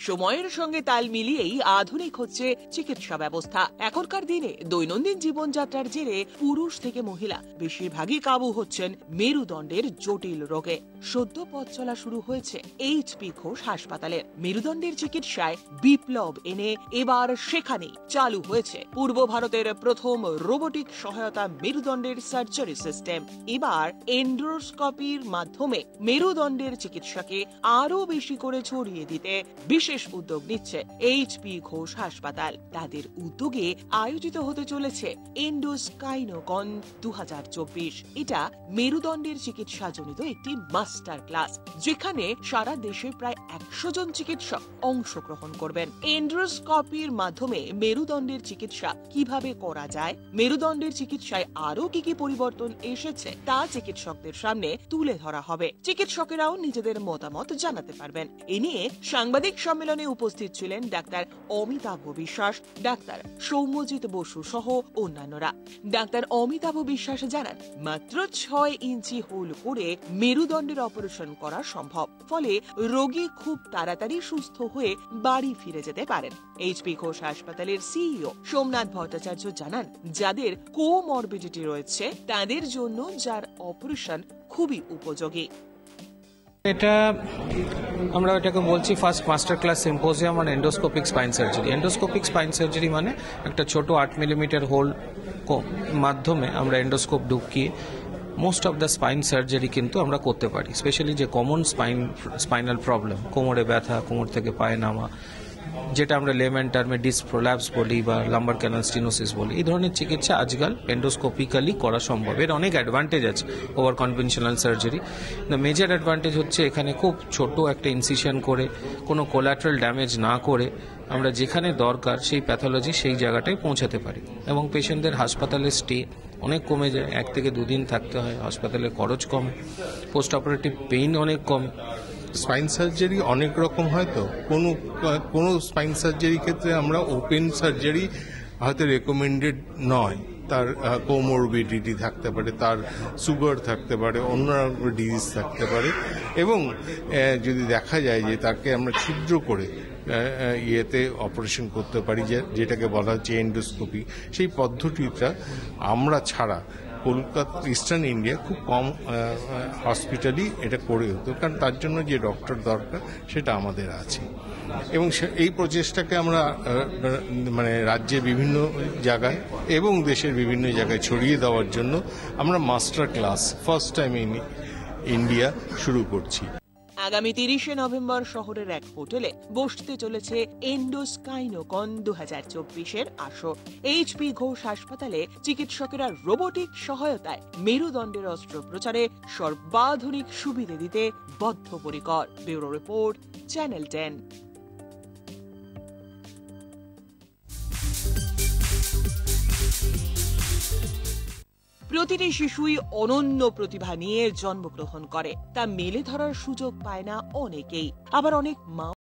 সময়ের সঙ্গে তাল মিলিয়েই আধুনিক হচ্ছে চিকিৎসা ব্যবস্থা। এখনকার দিনে দৈনন্দিন জীবনযাত্রার জেরে পুরুষ থেকে মহিলা বেশিরভাগই কাবু হচ্ছেন মেরুদণ্ডের জটিল রোগে। সদ্য পথ চলা শুরু হয়েছে এইচপি ঘোষ হাসপাতালে। মেরুদণ্ডের চিকিৎসায় বিপ্লব এনে এবার সেখানেই চালু হয়েছে পূর্ব ভারতের প্রথম রোবোটিক সহায়তা মেরুদণ্ডের সার্জারি সিস্টেম। এবার এন্ডোস্কোপির মাধ্যমে মেরুদণ্ডের চিকিৎসাকে আরো বেশি করে ছড়িয়ে দিতে বিশেষ উদ্যোগ নিচ্ছে এইচপি ঘোষ হাসপাতাল। তাদের উদ্যোগে আয়োজিত হতে চলেছে এন্ডোস্কাইনোকন 2024। এটা মেরুদণ্ডের চিকিৎসা জনিত একটি মাস্টার ক্লাস, যেখানে সারা দেশে প্রায় 100 জন চিকিৎসক অংশগ্রহণ করবেন। এন্ডোস্কোপির মাধ্যমে মেরুদণ্ডের চিকিৎসা কিভাবে করা যায়, মেরুদণ্ডের চিকিৎসায় আরো কি কি পরিবর্তন এসেছে তা চিকিৎসকদের সামনে তুলে ধরা হবে। চিকিৎসকেরাও নিজেদের মতামত জানাতে পারবেন। এ নিয়ে সাংবাদিক সম্মেলনে উপস্থিত ছিলেন ডাক্তার অমিতাভ বিশ্বাস, ডাক্তার সৌম্যজিৎ বসু সহ অন্যান্যরা। ডাক্তার অমিতাভ বিশ্বাস জানান, মাত্র 6 ইঞ্চি হোল করে মেরুদণ্ডের অপারেশন করা সম্ভব, ফলে রোগী খুব তাড়াতাড়ি সুস্থ হয়ে বাড়ি ফিরে যেতে পারেন। এইচপি ঘোষ হাসপাতালের সিইও সোমনাথ ভট্টাচার্য জানান, যাদের কোমরবিডিটি রয়েছে তাদের জন্য যার অপারেশন খুবই উপযোগী। এটা আমরা এটাকে বলছি first master class symposium on endoscopic spine surgery. Endoscopic spine surgery মানে একটা ছোট 8 মিলিমিটার হোল মাধ্যমে আমরা এন্ডোস্কোপ ঢুকিয়ে most of the spine surgery কিন্তু আমরা করতে পারি। স্পেশালি যে কমন স্পাইনাল প্রবলেম, কোমরে ব্যথা, কোমর থেকে পায়ে নামা, যেটা আমরা লেম্যান টার্মে ডিস্ক প্রোল্যাপস বলি বা লাম্বার ক্যানাল স্টিনোসিস বলি, এই ধরনের চিকিৎসা আজকাল এন্ডোস্কোপিক্যালি করা সম্ভব। এর অনেক অ্যাডভান্টেজ আছে over conventional surgery. The major advantage হচ্ছে এখানে খুব ছোট একটা ইনসিশন করে কোনো কোলাটারাল ড্যামেজ না করে আমরা যেখানে দরকার সেই প্যাথোলজি সেই জায়গাটায় পৌঁছাতে পারি, এবং পেশেন্টদের হাসপাতালে স্টে অনেক কমে যায়। 1 থেকে 2 দিন থাকতে হয়, হাসপাতালের খরচ কমে, পোস্ট অপারেটিভ পেইন অনেক কমে। স্পাইন সার্জারি অনেক রকম হয়, তো কোনো স্পাইন সার্জারি ক্ষেত্রে আমরা ওপেন সার্জারি হয়তো রেকমেন্ডেড নয়। তার কোমরবিডিটি থাকতে পারে, তার সুগার থাকতে পারে, অন্য ডিজিজ থাকতে পারে, এবং যদি দেখা যায় যে তাকে আমরা ছিদ্র করে ইয়েতে অপারেশন করতে পারি, যেটাকে বলা হচ্ছে এন্ডোস্কোপি, সেই পদ্ধতিটা আমরা ছাড়া কলকাতা ইস্টার্ন ইন্ডিয়া খুব কম হসপিটালই এটা করে হতো, কারণ তার জন্য যে ডক্টর দরকার সেটা আমাদের আছে। এবং এই প্রচেষ্টাকে আমরা মানে রাজ্যের বিভিন্ন জায়গায় এবং দেশের বিভিন্ন জায়গায় ছড়িয়ে দেওয়ার জন্য আমরা master class first time in India শুরু করছি। আগামী 30 নভেম্বর শহরের এক হোটেলে বসতে চলেছে এন্ডোস্কাইনোকন 2024-এর আসর। এইচপি ঘোষ হাসপাতালে চিকিৎসকেরা রোবোটিক সহায়তায় মেরুদণ্ডের অস্ত্রোপচারে সর্বাধুনিক সুবিধা দিতে বদ্ধপরিকর। Bureau report, channel 10। প্রতিটি শিশুই অনন্য প্রতিভা নিয়ে জন্মগ্রহণ করে, তা মেলে ধরার সুযোগ পায় না অনেকেই। আবার অনেক মা